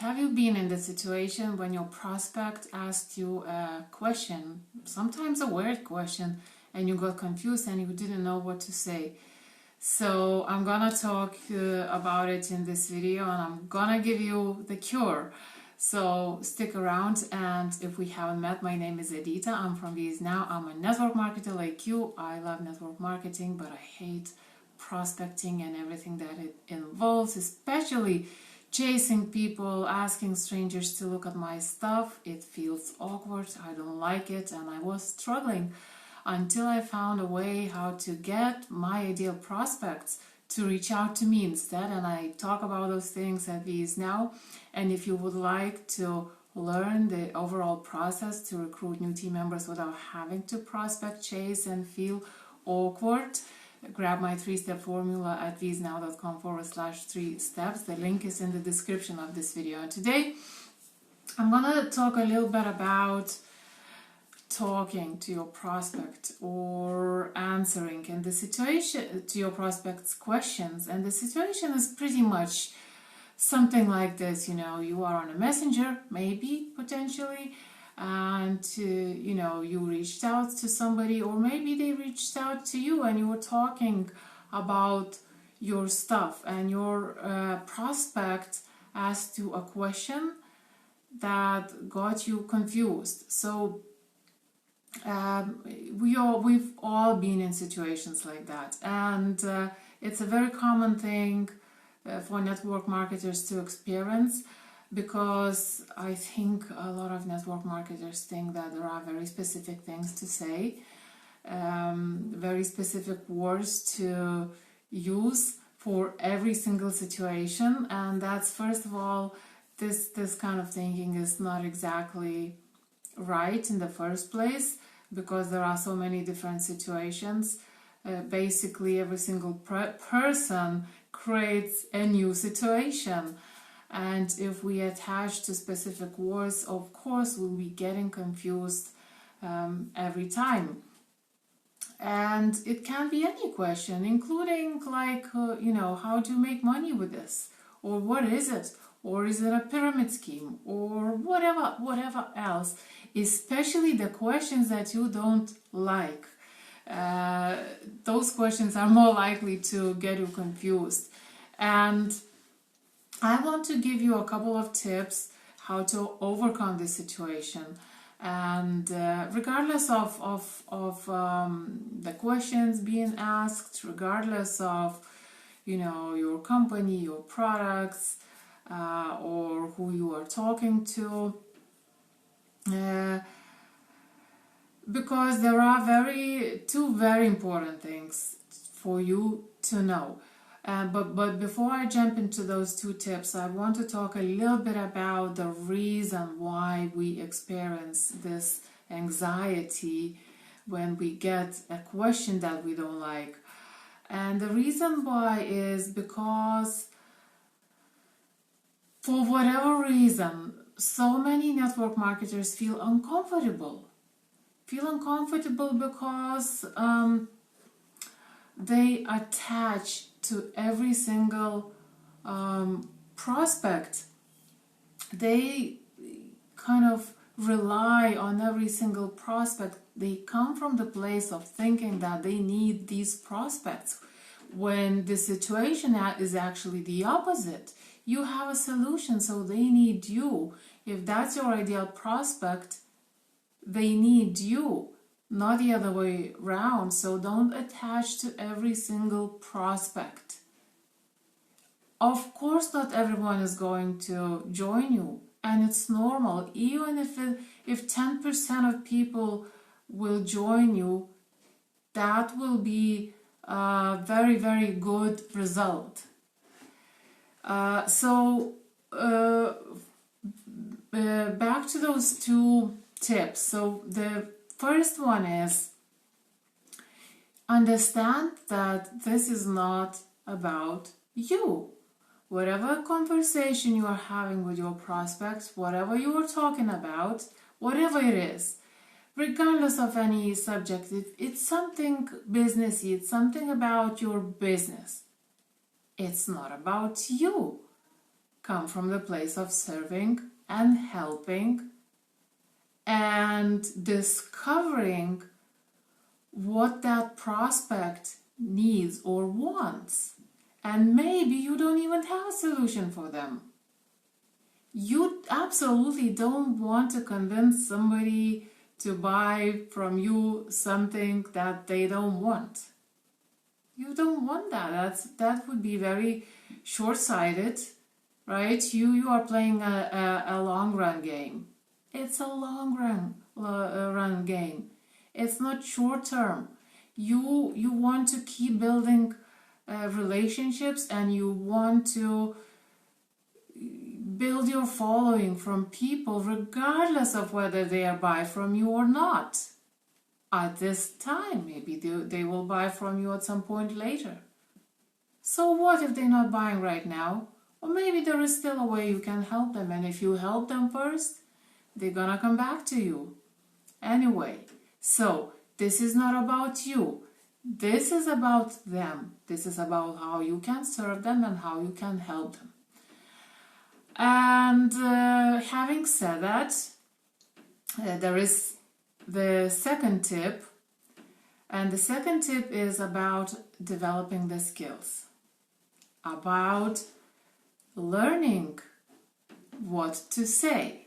Have you been in the situation when your prospect asked you a question, sometimes a weird question, and you got confused and you didn't know what to say? So I'm gonna talk about it in this video, and I'm gonna give you the cure. So stick around, and if we haven't met, my name is Edita. I'm from VIE Now. I'm a network marketer like you. I love network marketing, but I hate prospecting and everything that it involves, especially chasing people, asking strangers to look at my stuff. It feels awkward. I don't like it, and I was struggling until I found a way how to get my ideal prospects to reach out to me instead. And I talk about those things at VIE Now. And if you would like to learn the overall process to recruit new team members without having to prospect, chase, and feel awkward, grab my 3-step formula at viesnow.com/3 steps. The link is in the description of this video. And today I'm gonna talk a little bit about talking to your prospect or answering in the situation to your prospect's questions. And the situation is pretty much something like this. You are on a messenger, maybe, potentially, and you reached out to somebody, or maybe they reached out to you and you were talking about your stuff, and your prospect asked you a question that got you confused. So we've all been in situations like that, and it's a very common thing for network marketers to experience, because I think a lot of network marketers think that there are very specific things to say, very specific words to use for every single situation. And that's, first of all, this kind of thinking is not exactly right in the first place, because there are so many different situations. Basically, every single person creates a new situation. And if we attach to specific words, of course, we'll be getting confused every time. And it can be any question, including like, how do you make money with this? Or what is it? Or is it a pyramid scheme? Or whatever else. Especially the questions that you don't like. Those questions are more likely to get you confused. And I want to give you a couple of tips how to overcome this situation. And regardless of the questions being asked, regardless of your company, your products, or who you are talking to, because there are two very important things for you to know. But before I jump into those two tips, I want to talk a little bit about the reason why we experience this anxiety when we get a question that we don't like. And the reason why is because, for whatever reason, so many network marketers feel uncomfortable. Because they attach to every single prospect. They kind of rely on every single prospect. They come from the place of thinking that they need these prospects, when the situation is actually the opposite. You have a solution, so they need you. If that's your ideal prospect, they need you, not the other way around. So don't attach to every single prospect. Of course, not everyone is going to join you, and it's normal. Even if 10% of people will join you, that will be a very, very good result. Back to those two tips. So the first one is, understand that this is not about you. Whatever conversation you are having with your prospects, whatever you are talking about, whatever it is, regardless of any subject, it's something businessy, it's something about your business. It's not about you. come from the place of serving and helping and discovering what that prospect needs or wants. And maybe you don't even have a solution for them. You absolutely don't want to convince somebody to buy from you something that they don't want. You don't want that. That would be very short-sighted, right? You are playing a long-run game. It's a long-run game. It's not short-term. You want to keep building relationships, and you want to build your following from people regardless of whether they buy from you or not. At this time, maybe they will buy from you at some point later. So what if they're not buying right now? Or maybe there is still a way you can help them, and if you help them first, they're gonna come back to you. Anyway, so this is not about you. This is about them. This is about how you can serve them and how you can help them. And having said that, there is the second tip. And the second tip is about developing the skills, about learning what to say.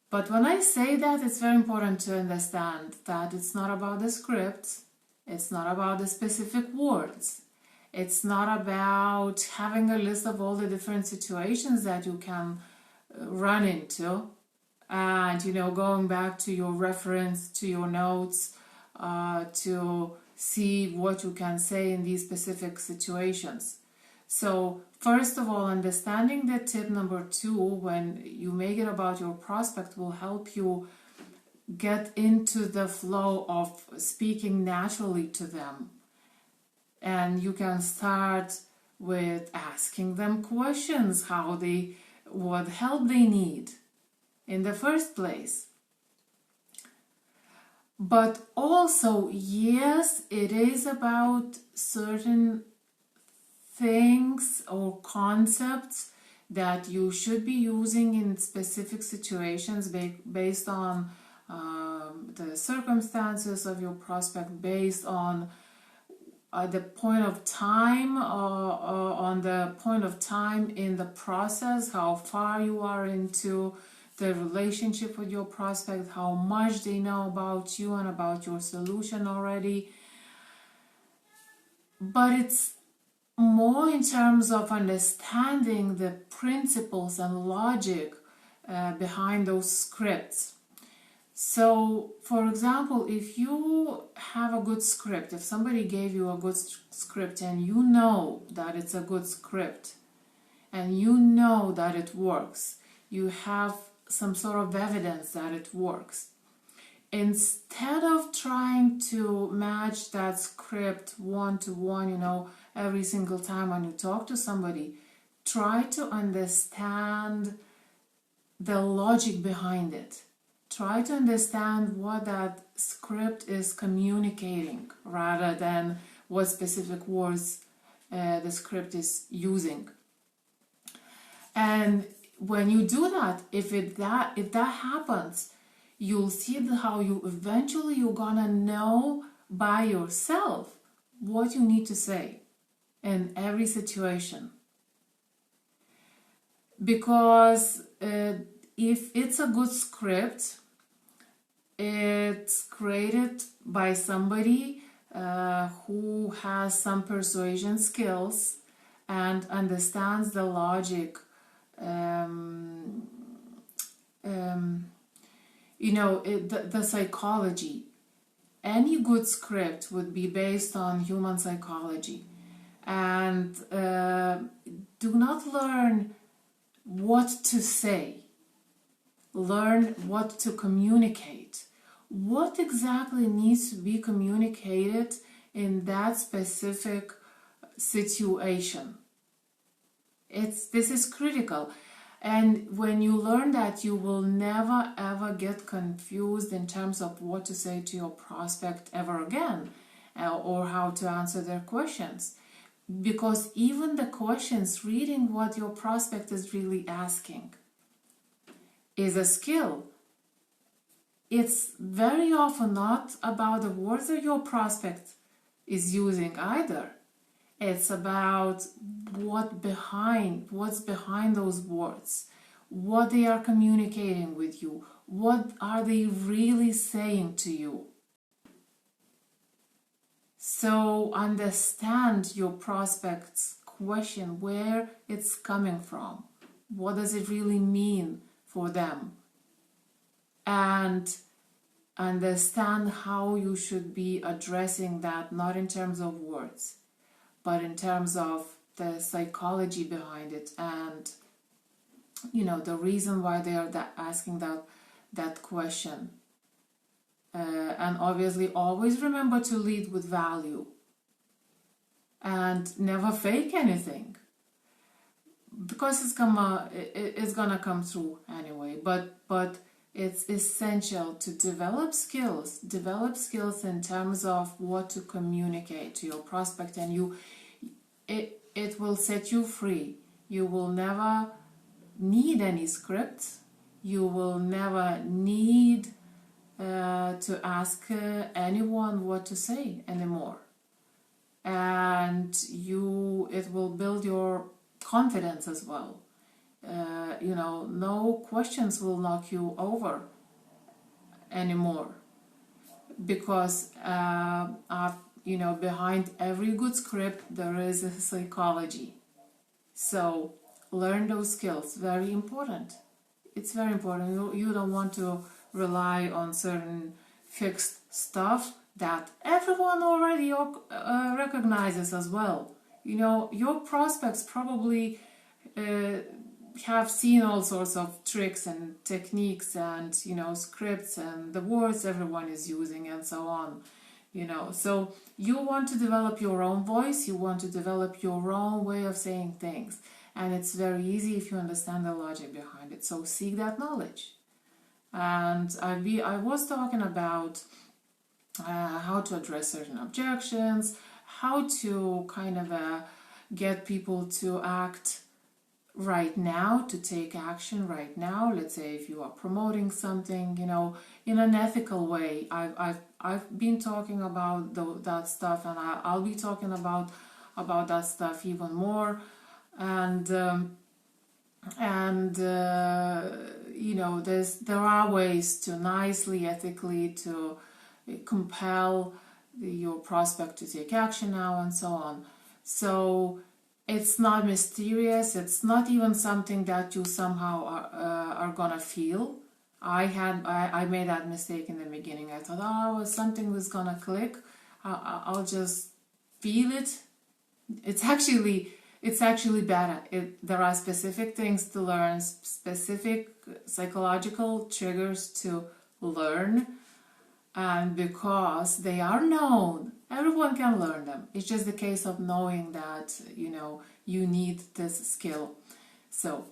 But when I say that, it's very important to understand that it's not about the script, it's not about the specific words, it's not about having a list of all the different situations that you can run into, and going back to your reference, to your notes, to see what you can say in these specific situations. So first of all, understanding the tip number 2, when you make it about your prospect, will help you get into the flow of speaking naturally to them. And you can start with asking them questions, what help they need in the first place. But also, yes, it is about certain things or concepts that you should be using in specific situations based on the circumstances of your prospect, based on the point of time, on the point of time in the process, how far you are into the relationship with your prospect, how much they know about you and about your solution already. But it's more in terms of understanding the principles and logic behind those scripts. So, for example, if you have a good script, if somebody gave you a good script and you know that it's a good script and you know that it works, you have some sort of evidence that it works, instead of trying to match that script one-to-one, every single time when you talk to somebody, try to understand the logic behind it. Try to understand what that script is communicating rather than what specific words the script is using. And when you do that, if that happens, you'll see how you're gonna know by yourself what you need to say in every situation. Because if it's a good script, it's created by somebody who has some persuasion skills and understands the logic, the psychology. Any good script would be based on human psychology. And do not learn what to say. Learn what to communicate. What exactly needs to be communicated in that specific situation? This is critical. And when you learn that, you will never ever get confused in terms of what to say to your prospect ever again, or how to answer their questions. because even the questions, reading what your prospect is really asking, is a skill. It's very often not about the words that your prospect is using either. It's about what's behind those words, what they are communicating with you, what are they really saying to you. So understand your prospect's question, where it's coming from, what does it really mean for them, and understand how you should be addressing that, not in terms of words, but in terms of the psychology behind it, and the reason why they are asking that question. And obviously always remember to lead with value and never fake anything, because it's gonna come through anyway. But it's essential to develop skills in terms of what to communicate to your prospect, and it will set you free. You will never need any scripts. You will never need to ask anyone what to say anymore, and it will build your confidence as well. No questions will knock you over anymore, because behind every good script there is a psychology. So learn those skills. Very important. It's very important. You don't want to rely on certain fixed stuff that everyone already recognizes as well. Your prospects probably have seen all sorts of tricks and techniques and scripts and the words everyone is using and so on. So you want to develop your own voice, you want to develop your own way of saying things, and it's very easy if you understand the logic behind it. So seek that knowledge. And I was talking about how to address certain objections, how to kind of get people to act right now, to take action right now. Let's say if you are promoting something, in an ethical way. I've been talking about that stuff, and I'll be talking about that stuff even more. And there are ways to nicely, ethically, to compel your prospect to take action now, and so on. So it's not mysterious. It's not even something that you somehow are gonna feel. I made that mistake in the beginning. I thought, something was gonna click. I'll just feel it. It's actually better. There are specific things to learn, specific psychological triggers to learn, and because they are known, everyone can learn them. It's just the case of knowing that you need this skill. So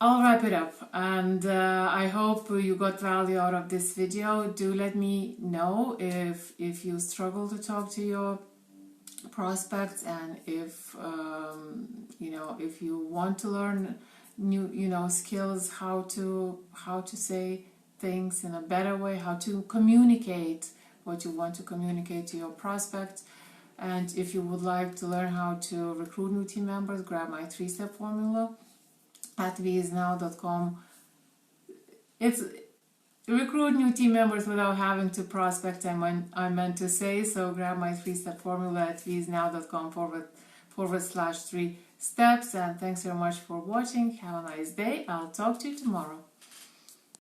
I'll wrap it up, and I hope you got value out of this video. Do let me know if you struggle to talk to your prospects, and if if you want to learn new skills, how to say things in a better way, how to communicate what you want to communicate to your prospects. And if you would like to learn how to recruit new team members, grab my 3-step formula at viesnow.com. It's recruit new team members without having to prospect, I meant to say. So grab my 3-step formula at viesnow.com /3 steps. And thanks very much for watching. Have a nice day. I'll talk to you tomorrow.